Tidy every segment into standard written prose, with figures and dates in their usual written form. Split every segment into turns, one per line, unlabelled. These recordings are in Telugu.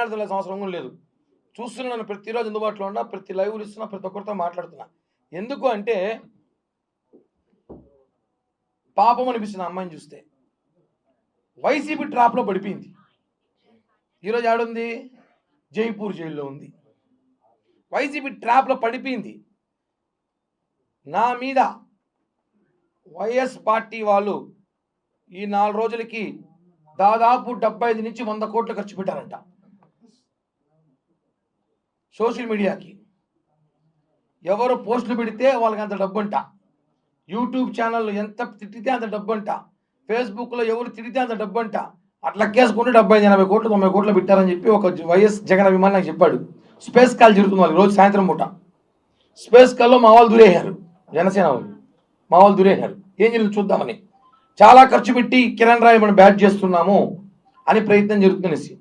బతిలాడాల్సిన అవసరం కూడా లేదు. చూస్తున్నాను ప్రతిరోజు అందుబాటులో ఉన్నా, ప్రతి లైవ్లు ఇస్తున్నా, ప్రతి ఒక్కరితో మాట్లాడుతున్నా. ఎందుకు అంటే పాపం అనిపిస్తుంది అమ్మాయిని చూస్తే. వైసీపీ ట్రాప్లో పడిపోయింది. ఈరోజు ఆడుంది, జైపూర్ జైల్లో ఉంది. వైసీపీ ట్రాప్లో పడిపోయింది. నా మీద వైఎస్ పార్టీ వాళ్ళు ఈ 4 రోజులకి దాదాపు 75 నుంచి 100 కోట్లు ఖర్చు పెట్టారంట సోషల్ మీడియాకి. ఎవరు పోస్టులు పెడితే వాళ్ళకి అంత డబ్బంట. యూట్యూబ్ ఛానళ్ళు ఎంత తిట్టితే అంత డబ్బంట. ఫేస్బుక్లో ఎవరు తిడితే అంత డబ్బంట. అట్లా కేసుకుంటే 75-80 కోట్లు 90 కోట్లు పెట్టారని చెప్పి ఒక వైఎస్ జగన్ అభిమాని నాకు చెప్పాడు. స్పేస్ కాల్ జరుగుతుంది వాళ్ళకి రోజు సాయంత్రం పూట. స్పేస్ కాల్లో మా వాళ్ళు దూరేశారు, జనసేన వాళ్ళు మా వాళ్ళు దూరేశారు. ఏం జరిగింది చూద్దామని చాలా ఖర్చు పెట్టి కిరణ్ రాయ్ మనం బ్యాట్ చేస్తున్నాము అని ప్రయత్నం జరుగుతుందనేసి.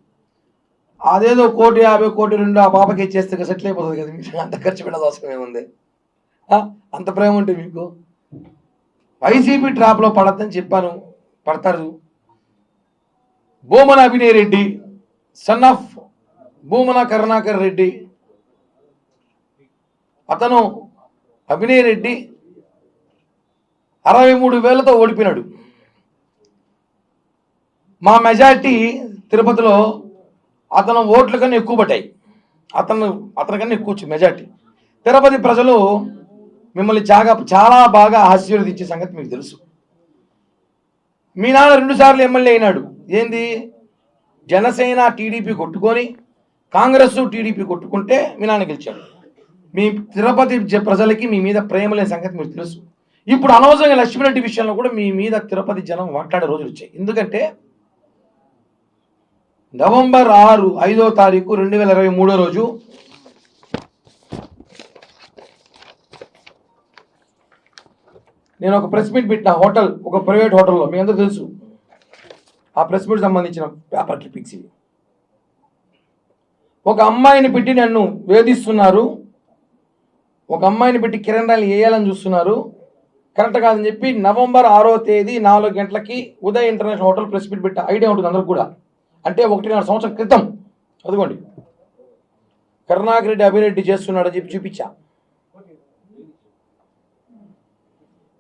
అదేదో 1,50 కోటి 2 ఆ పాపకి ఇచ్చేస్తే సెటిల్ అయిపోతుంది కదా. మీకు అంత ఖర్చు పెట్టాల్సిన అవసరం ఏముంది? అంత ప్రేమ ఉంటే మీకు. వైసీపీ ట్రాప్లో పడద్దని చెప్పాను, పడతారు. భూమన అభినయ్ రెడ్డి, సన్ ఆఫ్ భూమన కరుణాకర్ రెడ్డి, అతను అభినయ్ రెడ్డి 63,000తో ఓడిపోయినాడు. మా మెజార్టీ తిరుపతిలో అతను ఓట్ల కన్నా ఎక్కువ పట్టాయి. అతనికన్నా ఎక్కువ వచ్చి మెజార్టీ. తిరుపతి ప్రజలు మిమ్మల్ని చాలా బాగా ఆశీర్వదించే సంగతి మీకు తెలుసు. మీ నాన్న 2 సార్లు ఎమ్మెల్యే అయినాడు. ఏంది? జనసేన టీడీపీ కొట్టుకొని కాంగ్రెస్ టీడీపీ కొట్టుకుంటే మీ నాన్న గెలిచాడు. మీ తిరుపతి ప్రజలకి మీ మీద ప్రేమ లేని సంగతి మీకు తెలుసు. ఇప్పుడు అనవసరంగా లక్ష్మీరెడ్డి విషయంలో కూడా మీ మీద తిరుపతి జనం మాట్లాడే రోజులు వచ్చాయి. ఎందుకంటే నవంబర్ 5వ తారీఖు 2023 రోజు నేను ఒక ప్రెస్ మీట్ పెట్టిన హోటల్, ఒక ప్రైవేట్ హోటల్లో, మీ అందరూ తెలుసు. ఆ ప్రెస్ మీట్ సంబంధించిన పేపర్ క్లిప్పింగ్స్ ఇవి. ఒక అమ్మాయిని పెట్టి నన్ను వేధిస్తున్నారు, ఒక అమ్మాయిని పెట్టి కిరణ్ రాయ్ వేయాలని చూస్తున్నారు, కరెక్ట్ కాదని చెప్పి నవంబర్ 6వ తేదీ 4 గంటలకి Uday international hotel press meet పెట్టా. ఐడియా ఉంటుంది అందరికి కూడా. అంటే 1.5 సంవత్సరం క్రితం. అదిగోండి, కరుణాకర్ రెడ్డి అభిరెడ్డి చేస్తున్నాడని చెప్పి చూపించా.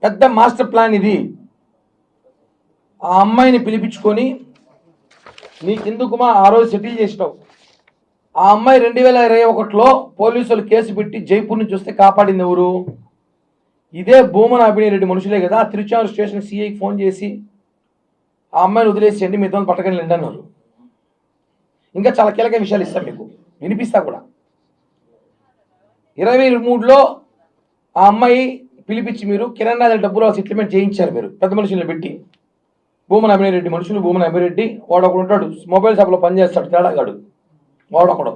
పెద్ద మాస్టర్ ప్లాన్ ఇది. ఆ అమ్మాయిని పిలిపించుకొని నీకెందుకుమా ఆ రోజు సెటిల్ చేసినావు. ఆ అమ్మాయి 2021లో పోలీసులు కేసు పెట్టి జైపూర్ నుంచి వస్తే కాపాడింది ఎవరు? ఇదే భూమన అభినయ్ రెడ్డి మనుషులే కదా. తిరుచానూరు స్టేషన్ సిఐకి ఫోన్ చేసి ఆ అమ్మాయిని వదిలేసేయండి, మీతో పట్టకండి అన్నారు. ఇంకా చాలా కీలక విషయాలు ఇస్తాం మీకు, వినిపిస్తా కూడా. 2023లో ఆ అమ్మాయి పిలిపించి మీరు కిరణ్ రాయ్ డబ్బులు సెటిల్మెంట్ చేయించారు. మీరు పెద్ద మనుషులను పెట్టి, భూమన అభినయ్ రెడ్డి మనుషులు, భూమన అభినయ్ రెడ్డి వాడు ఒకడు ఉంటాడు, మొబైల్ షాప్లో పనిచేస్తాడు, తేడాగాడు వాడు ఒకడు.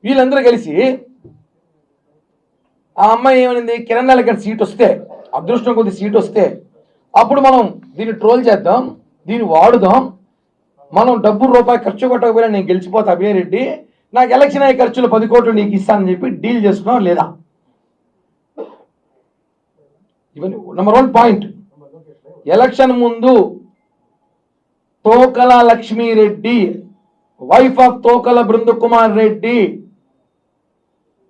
వీళ్ళందరూ కలిసి ఆ అమ్మాయి ఏమైంది, కిరణ్ రాయ్ ఇక్కడ సీట్ వస్తే, అదృష్టం కొద్ది సీట్ వస్తే అప్పుడు మనం దీన్ని ట్రోల్ చేద్దాం, దీన్ని వాడుదాం, మనం రూపాయి ఖర్చు కొట్టకపోయినా నేను గెలిచిపోతా అభినయ్ రెడ్డి, నాకు ఎలక్షన్ అయ్యే ఖర్చులు 10 కోట్లు నీకు ఇస్తానని చెప్పి డీల్ చేసుకున్నాం లేదా? ఇవన్నీ నెంబర్ 1 పాయింట్. ఎలక్షన్ ముందు తోకల లక్ష్మీరెడ్డి, వైఫ్ ఆఫ్ తోకల బృందకుమార్ రెడ్డి,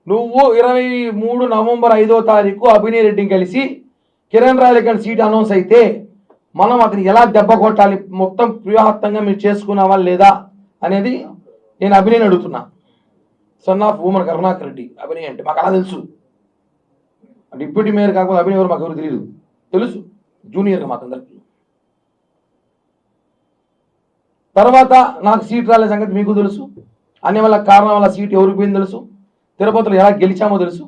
నువ్వు 23 నవంబర్ 5వ తారీఖు అభినయ్ రెడ్డిని కలిసి కిరణ్ రాయ్ గారి సీట్ అనౌన్స్ అయితే మనం అతనికి ఎలా దెబ్బ కొట్టాలి, మొత్తం వ్యూహాత్మకంగా మీరు చేసుకున్నావా లేదా అనేది నేను అభినయ్ అడుగుతున్నా. సన్ ఆఫ్ భూమన కరుణాకర్ రెడ్డి అభినయ్ అంటే మాకు అలా తెలుసు. డిప్యూటీ మేయర్ కాకపోతే అభినయ్ ఎవరు మాకు ఎవరు తెలియదు, తెలుసు జూనియర్గా మాకు అందరికి. తర్వాత నాకు సీట్ రాలే సంగతి మీకు తెలుసు. అన్ని వల్ల కారణం వల్ల సీట్ ఎవరికి పోయింది తెలుసు. తిరుపతిలో ఎలా గెలిచామో తెలుసు.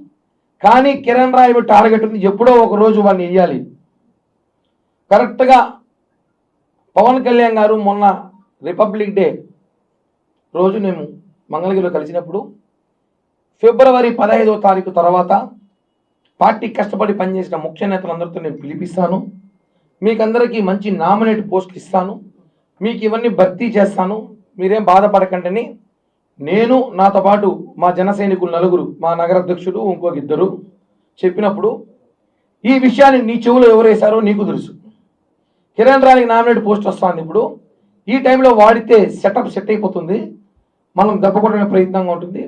కానీ కిరణ్ రాయ్ టార్గెట్ ఉంది, ఎప్పుడో ఒక రోజు వాడిని వేయాలి. కరెక్ట్గా పవన్ కళ్యాణ్ గారు మొన్న రిపబ్లిక్ డే రోజు మేము మంగళగిరిలో కలిసినప్పుడు ఫిబ్రవరి 15వ తారీఖు తర్వాత పార్టీ కష్టపడి పనిచేసిన ముఖ్య నేతలందరితో నేను పిలిపిస్తాను, మీకందరికీ మంచి నామినేట్ పోస్టులు ఇస్తాను, మీకు ఇవన్నీ భర్తీ చేస్తాను, మీరేం బాధపడకండి. నేను నాతో పాటు మా జన సైనికులు 4, మా నగర అధ్యక్షుడు ఇంకొక 2 చెప్పినప్పుడు ఈ విషయాన్ని నీ చెవులో ఎవరు వేశారో నీకు తెలుసు. కిరణ్ రాయ్కి నామినేట్ పోస్ట్ వస్తుంది. ఇప్పుడు ఈ టైంలో వాడితే సెటప్ సెట్ అయిపోతుంది. మనం దెబ్బకొట్టిన ప్రయత్నంగా ఉంటుంది.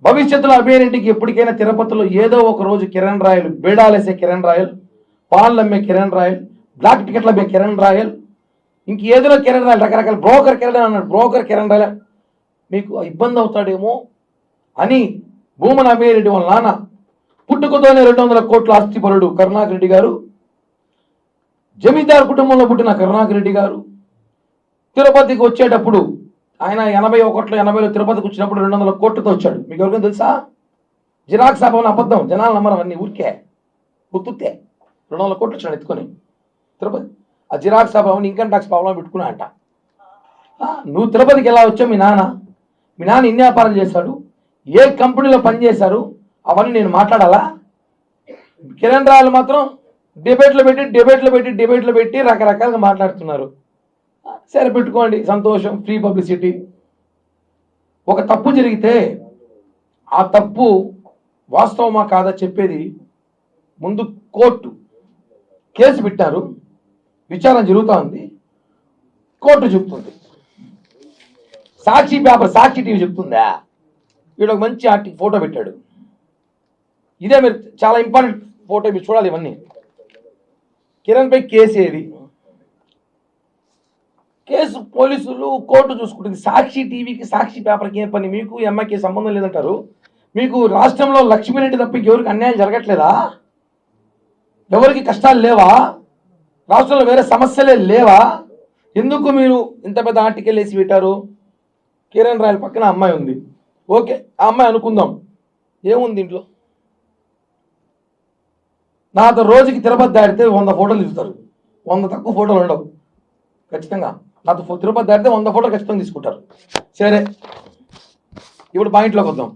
భవిష్యత్తులో అభియారెడ్డికి ఎప్పటికైనా తిరుపతిలో ఏదో ఒక రోజు కిరణ్ రాయల్, బేడాలేసే కిరణ్ రాయల్, పాన్లు అమ్మే కిరణ్ రాయల్, బ్లాక్ టికెట్లు అమ్మే కిరణ్ రాయల్, ఇంక ఏదో కిరణ్ రాయల్, రకరకాల బ్రోకర్ కిరణ్ అన్నాడు, బ్రోకర్ కిరణ్ రాయల్ మీకు ఇబ్బంది అవుతాడేమో అని భూమన అభియారెడ్డి వాళ్ళ నాన్న పుట్టుకతోనే 200 కోట్ల ఆస్తిపరుడు కరుణాకర్ రెడ్డి గారు, జమీందారు కుటుంబంలో పుట్టిన కరుణాకర్ రెడ్డి గారు తిరుపతికి వచ్చేటప్పుడు ఆయన 81లో 80లో తిరుపతికి వచ్చినప్పుడు 200 కోట్లతో వచ్చాడు. మీకు ఎవరికైనా తెలుసా? జిరాక్స్ భవన్ అబద్ధం, జనాలు నమ్మరు, అవన్నీ ఊరికే గుర్తుతే. 200 కోట్లు వచ్చాడు ఎత్తుకొని తిరుపతి. ఆ xerox Bhavan income tax problem పెట్టుకున్నా అంట. నువ్వు తిరుపతికి ఎలా వచ్చావు? మీ నాన్న ఇన్ని వ్యాపారం చేశాడు, ఏ కంపెనీలో పనిచేశారు, అవన్నీ నేను మాట్లాడాలా? కిరణ్ రాయల్ మాత్రం డిబేట్లు పెట్టి రకరకాలుగా మాట్లాడుతున్నారు. సరే పెట్టుకోండి, సంతోషం, ఫ్రీ పబ్లిసిటీ. ఒక తప్పు జరిగితే ఆ తప్పు వాస్తవమా కాదా చెప్పేది ముందు కోర్టు. కేసు పెట్టారు, విచారణ జరుగుతూ ఉంది, కోర్టు చెప్తుంది. సాక్షి పేపర్, సాక్షి టీవీ చెప్తుందా? వీడు ఒక మంచి ఫోటో పెట్టాడు. ఇదే మీరు చాలా ఇంపార్టెంట్ ఫోటో, మీరు చూడాలి ఇవన్నీ. కిరణ్ పై కేసు ఏది? కేసు పోలీసులు కోర్టు చూసుకుంటుంది. సాక్షి టీవీకి, సాక్షి పేపర్కి ఏం పని? మీకు ఎంఐకి సంబంధం లేదంటారు. మీకు రాష్ట్రంలో లక్ష్మీరెడ్డి తప్ప ఎవరికి అన్యాయం జరగట్లేదా? ఎవరికి కష్టాలు లేవా? రాష్ట్రంలో వేరే సమస్యలే లేవా? ఎందుకు మీరు ఇంత పెద్ద ఆర్టికల్ వేసి పెట్టారు? కిరణ్ రాయల్ పక్కన అమ్మాయి ఉంది, ఓకే, ఆ అమ్మాయి అనుకుందాం, ఏముంది ఇంట్లో? నాతో రోజుకి తిరుపతి దాటితే 100 ఫోటోలు తీస్తారు, 100 తక్కువ ఫోటోలు ఉండవు ఖచ్చితంగా. నాతో తిరుపతి దాటితే 100 ఫోటోలు ఖచ్చితంగా తీసుకుంటారు. సరే, ఇప్పుడు పాయింట్లోకి వద్దాం.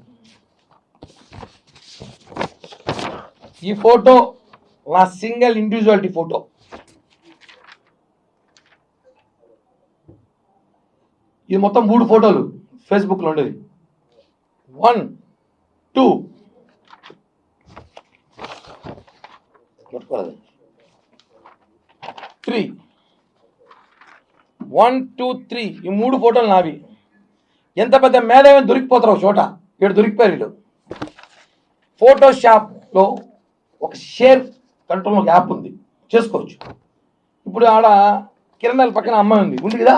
ఈ ఫోటో నా సింగిల్ ఇండివిజువాలిటీ ఫోటో. ఇది మొత్తం 3 ఫోటోలు ఫేస్బుక్లో ఉండేది. 1 2 3 1 2 3 ఈ 3 ఫోటోలు నావి. ఎంత పెద్ద మేధావి దొరికిపోతారు ఒక చోట. ఇక్కడ దొరికిపోయారు వీళ్ళు. ఫోటోషాప్లో ఒక షేర్ కంట్రోల్ ఒక యాప్ ఉంది, చేసుకోవచ్చు. ఇప్పుడు ఆడ కిరణాల పక్కన అమ్మాయి ఉంది కదా,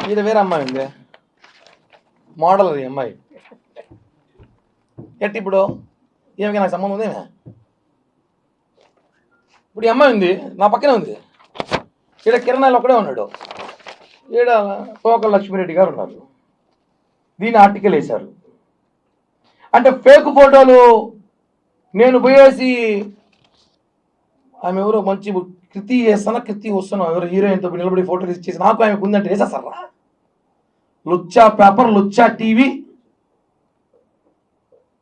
ఈడ వేరే అమ్మాయి ఉంది, మోడల్ అది అమ్మాయి. ఎట్టి ఇప్పుడు ఏమికి నాకు సంబంధం ఉందేమే? ఇప్పుడు ఈ అమ్మాయి ఉంది, నా పక్కనే ఉంది. ఈడ కిరణాలు ఒక్కడే ఉన్నాడు, ఈడ తోకల లక్ష్మీరెడ్డి గారు ఉన్నారు. దీని ఆర్టికల్ వేశారు. అంటే ఫేక్ ఫోటోలు నేను పోయేసి ఆమె ఎవరో మంచి కృతి వేస్తానా, కృతి వస్తున్నాం, ఎవరు హీరోయిన్తో నిలబడి ఫోటో ఇచ్చేసి నాకు ఆమెకు ఉందంటే వేసేస్తారా? లుచ్చా పేపర్, లుచ్చా టీవీ,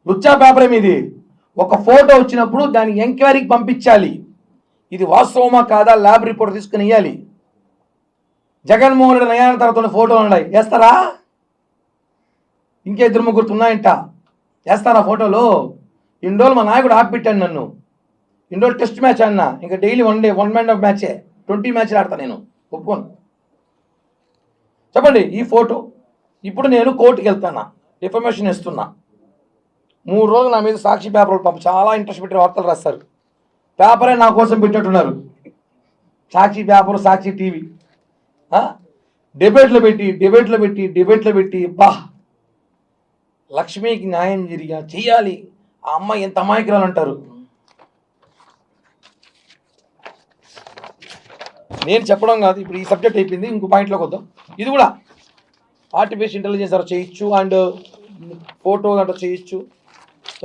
లుచ్చా పేపర్ ఏమిది? ఒక ఫోటో వచ్చినప్పుడు దాన్ని ఎంక్వైరీకి పంపించాలి. ఇది వాస్తవమా కాదా ల్యాబ్ రిపోర్ట్ తీసుకుని ఇవ్వాలి. జగన్మోహన్ రెడ్డి నయాన తర్వాత ఫోటోలు ఉన్నాయి, వేస్తారా? ఇంకే 2-3 ఉన్నాయంట, వేస్తారా ఫోటోలు? ఇన్ని రోజులు మా నాయకుడు ఆపిపెట్టాను నన్ను. ఇన్ని రోజులు టెస్ట్ మ్యాచ్ అన్నా, ఇంకా డైలీ 1 మ్యాన్ ఆఫ్ మ్యాచే, 20 మ్యాచ్లు ఆడతా నేను, ఒప్పుకోను. చెప్పండి ఈ ఫోటో. ఇప్పుడు నేను కోర్టుకి వెళ్తానా, ఇన్ఫర్మేషన్ ఇస్తున్నా. 3 రోజులు నా మీద సాక్షి పేపర్ పంప చాలా ఇంట్రెస్ట్ పెట్టి వార్తలు రాస్తారు. పేపరే నా కోసం పెట్టినట్టున్నారు. సాక్షి పేపర్, సాక్షి టీవీ డిబేట్లు పెట్టి బా లక్ష్మికి న్యాయం చెయ్యాలి, ఆ అమ్మాయి ఎంత అమాయకురాలు అంటారు. నేను చెప్పడం కాదు, ఇప్పుడు ఈ సబ్జెక్ట్ అయిపోయింది, ఇంకో పాయింట్లోకి వద్దాం. ఇది కూడా ఆర్టిఫిషియల్ ఇంటెలిజెన్స్ అలా చేయొచ్చు, అండ్ ఫోటో అట్లా చేయొచ్చు.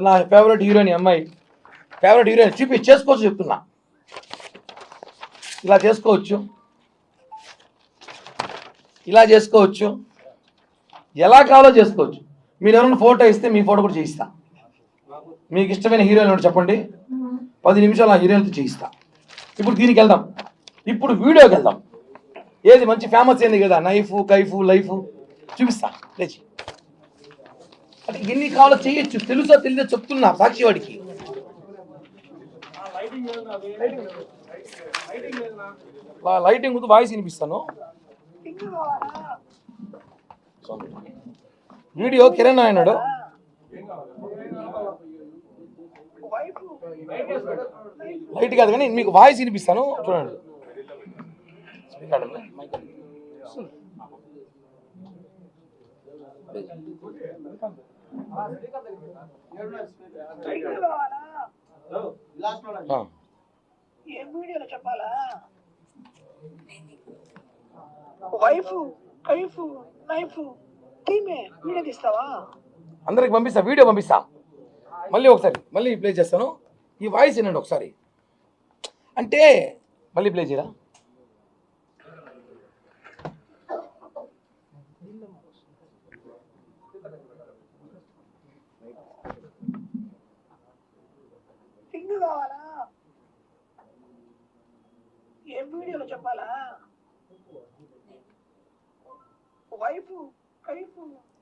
నా ఫేవరెట్ హీరోయిన్ అమ్మాయి, ఫేవరెట్ హీరోయిన్ చేసుకోవచ్చు చెప్తున్నా. ఇలా చేసుకోవచ్చు, ఇలా చేసుకోవచ్చు, ఎలా కావాలో చేసుకోవచ్చు. మీరు ఎవరైనా ఫోటో ఇస్తే మీ ఫోటో కూడా చేయిస్తా. మీకు ఇష్టమైన హీరోయిన్ చెప్పండి, 10 నిమిషాలు ఆ హీరోయిన్తో చేయిస్తా. ఇప్పుడు దీనికి వెళ్దాం, ఇప్పుడు వీడియోకి వెళ్దాం. ఏది మంచి ఫేమస్ అయింది కదా, నైఫ్, కైఫ్, లైఫ్ చూపిస్తా లేచి. అంటే ఎన్ని కావాలో చేయొచ్చు, తెలుసో తెలియదో చెప్తున్నా సాక్షి వాడికి. లైటింగ్ వాయిస్ వినిపిస్తాను. వీడియో కిరణ్ అన్నాడు. లైట్ కాదు కానీ మీకు వాయిస్ వినిపిస్తాను చూడండి.
చెప్పాలా వైఫ్ కైఫ్ నైఫ్ టీమే వీడియో తీస్తావా?
అందరికి పంపిస్తా, వీడియో పంపిస్తా. మళ్ళీ ఒకసారి మళ్ళీ ప్లే చేస్తాను. ఈ వాయిస్ వినండి ఒకసారి. అంటే మళ్ళీ ప్లే చేయరా?
సింగ్ కావాలా? ఏం వీడియోలో చెప్పాలా? వైఫ్ కైఫ్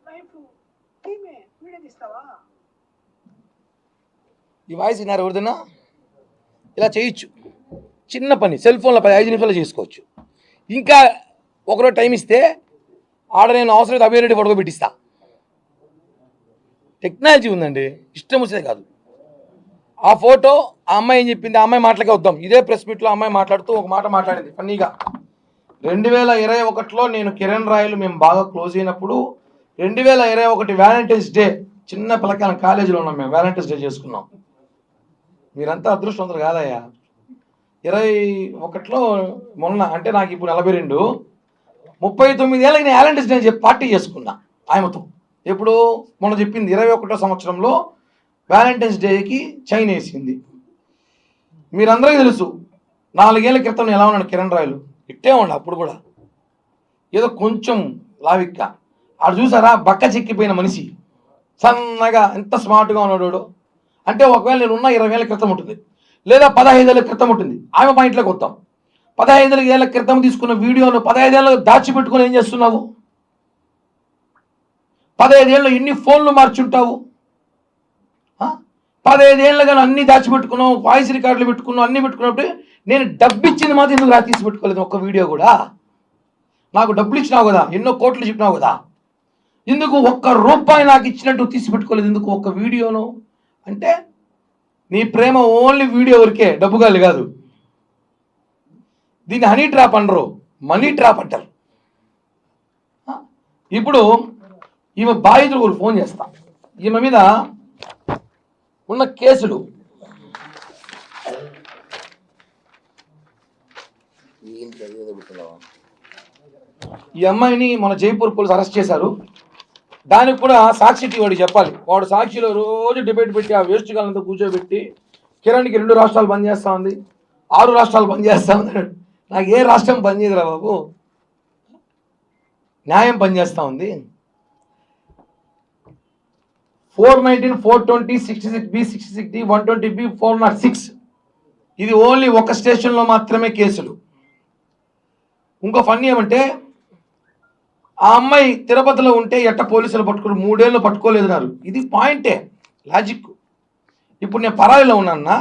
నైఫ్ టీమే వీడియో తీస్తావా?
ఈ వాయిస్ విన్నారు ఎవరిదన్నా? ఇలా చేయొచ్చు, చిన్న పని, సెల్ ఫోన్లో 5 నిమిషాలు చేసుకోవచ్చు. ఇంకా ఒకరోజు టైం ఇస్తే ఆడ నేను అవసరం అభిరెడ్డి ఫోటో పెట్టిస్తా. టెక్నాలజీ ఉందండి, ఇష్టం వచ్చేది కాదు. ఆ ఫోటో ఆ అమ్మాయి ఏం చెప్పింది, ఆ అమ్మాయి మాటలకే వద్దాం. ఇదే ప్రెస్ మీట్లో అమ్మాయి మాట్లాడుతూ ఒక మాట మాట్లాడింది ఫన్నీగా. 2021లో నేను కిరణ్ రాయలు మేము బాగా క్లోజ్ అయినప్పుడు 2021 వ్యాలంటైన్స్ డే, చిన్న పిల్లకాయల కాలేజీలో ఉన్నాం మేము, వ్యాలంటైన్స్ డే చేసుకున్నాం. మీరంతా అదృష్టవంతులు కాదయ్యా. 21లో మొన్న అంటే నాకు ఇప్పుడు 42, 39 ఏళ్ళకి నేను వ్యాలంటైన్స్ డే చెప్పి పార్టీ చేసుకున్నా ఆయనతో. ఎప్పుడు మొన్న చెప్పింది 21వ సంవత్సరంలో వ్యాలంటైన్స్ డేకి చైన్ వేసింది. మీరందరికీ తెలుసు 4 ఏళ్ల క్రితం నేను ఎలా ఉన్నాను కిరణ్ రాయలు, ఇట్టే ఉండ. అప్పుడు కూడా ఏదో కొంచెం లావిక్క. ఆడు చూసారా బక్క చిక్కిపోయిన మనిషి, సన్నగా ఎంత స్మార్ట్గా ఉన్నాడు. అంటే ఒకవేళ నేను ఉన్న 20 ఏళ్ళ క్రితం ఉంటుంది, లేదా 15 ఏళ్ళ క్రితం ఉంటుంది. ఆమె పాయింట్లోకి వద్దాం. 15 ఏళ్ళ క్రితం తీసుకున్న వీడియోను 15 ఏళ్ళు దాచిపెట్టుకుని ఏం చేస్తున్నావు? 15 ఏళ్ళు ఎన్ని ఫోన్లు మార్చుంటావు? 15 ఏళ్ళుగా అన్ని దాచిపెట్టుకున్నావు, వాయిస్ రికార్డులు పెట్టుకున్నావు, అన్ని పెట్టుకున్నప్పుడు నేను డబ్బు ఇచ్చింది మాత్రం ఎందుకు తీసి పెట్టుకోలేదు ఒక్క వీడియో కూడా? నాకు డబ్బులు ఇచ్చినావు కదా, ఎన్నో కోట్లు చెప్పినావు కదా, ఎందుకు ఒక్క రూపాయి నాకు ఇచ్చినట్టు తీసి పెట్టుకోలేదు ఎందుకు ఒక్క వీడియోను? అంటే నీ ప్రేమ ఓన్లీ వీడియో వరకే, డబ్బు గాలి కాదు. దీన్ని హనీ ట్రాప్ అనరు, మనీ ట్రాప్ అంటారు. ఇప్పుడు ఈమె బాధితులు కూడా ఫోన్ చేస్తా. ఈమె మీద ఉన్న కేసులు ఈ అమ్మాయిని మన జైపూర్ పోలీసు అరెస్ట్ చేశారు. దానికి కూడా సాక్షి వాడికి చెప్పాలి. వాడు సాక్షిలో రోజు డిబేట్ పెట్టి ఆ వేస్ట్ గాలంతా కూర్చోబెట్టి కిరణ్కి 2 రాష్ట్రాలు బంద్ చేస్తా ఉంది, 6 రాష్ట్రాలు బంద్ చేస్తా ఉంది. నాకు ఏ రాష్ట్రం బంద్ చేయదురా బాబు, న్యాయం పనిచేస్తూ ఉంది. 419, 420, 66B, 66D, 120B, 406 ఇది ఓన్లీ ఒక స్టేషన్లో మాత్రమే కేసులు. ఇంకో ఫన్నీ ఏమంటే ఆ అమ్మాయి తిరుపతిలో ఉంటే ఎట్ట పోలీసులు పట్టుకుని 3 ఏళ్ళు పట్టుకోలేదన్నారు. ఇది పాయింటే, లాజిక్. ఇప్పుడు నేను పరాయిలో ఉన్నాన్నా,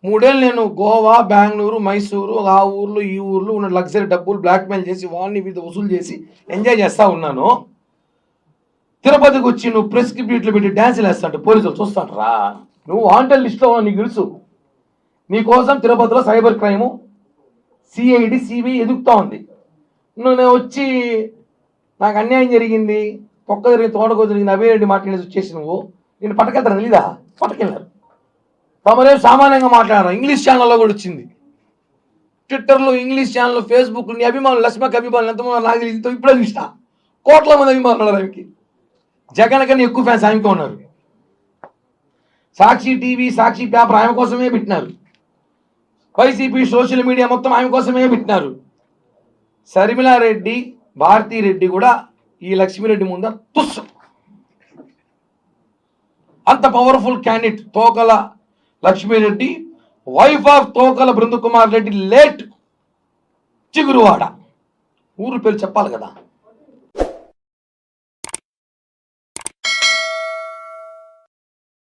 3 ఏళ్ళు నేను గోవా, బెంగళూరు, మైసూరు, ఆ ఊర్లు ఈ ఊర్లు ఉన్న లగ్జరీ డబ్బులు బ్లాక్మెయిల్ చేసి వాడిని వీధి వసూలు చేసి ఎంజాయ్ చేస్తూ ఉన్నాను. తిరుపతికి వచ్చి నువ్వు ప్రెస్ బీట్లు పెట్టి డ్యాన్సులు వేస్తాంటే పోలీసులు చూస్తాంటారా? నువ్వు వాంటెడ్ లిస్ట్లో నీకు తెలుసు. నీకోసం తిరుపతిలో సైబర్ క్రైము, సిఐడి, సిబిఐ ఎదుగుతూ ఉంది. నేను వచ్చి నాకు అన్యాయం జరిగింది, పొక్క జరిగింది, తోటకో జరిగింది, అభిరెడ్డి మాట్లాడేసి వచ్చేసి నువ్వు నేను పట్టుకెళ్తాను తెలీదా? పట్టుకెళ్ళారు. తమరేం సామాన్యంగా మాట్లాడారు. ఇంగ్లీష్ ఛానల్లో కూడా వచ్చింది, ట్విట్టర్లో, ఇంగ్లీష్ ఛానల్లో, ఫేస్బుక్లో. నీ అభిమానులు, లక్ష్మకి అభిమానులు ఎంతమంది నాకు తెలియదు, ఇప్పుడే చూసినా. కోట్ల మంది అభిమానులు ఉన్నారు ఆమెకి. జగన్ కన్నా ఎక్కువ ఫ్యాన్స్ ఆమెకే ఉన్నారు. సాక్షి టీవీ, సాక్షి పేపర్ ఆమె కోసమే పెట్టినారు. వైసీపీ సోషల్ మీడియా మొత్తం ఆమె కోసమే పెట్టినారు. శర్మిలారెడ్డి, భారతీరెడ్డి కూడా ఈ లక్ష్మీరెడ్డి ముందు తుస్సు. అంత powerful candidate Tokala Lakshmi Reddy, wife of Tokala Brindakumar Reddy, late Chiguruvada. ఊరు పేరు చెప్పాలి కదా.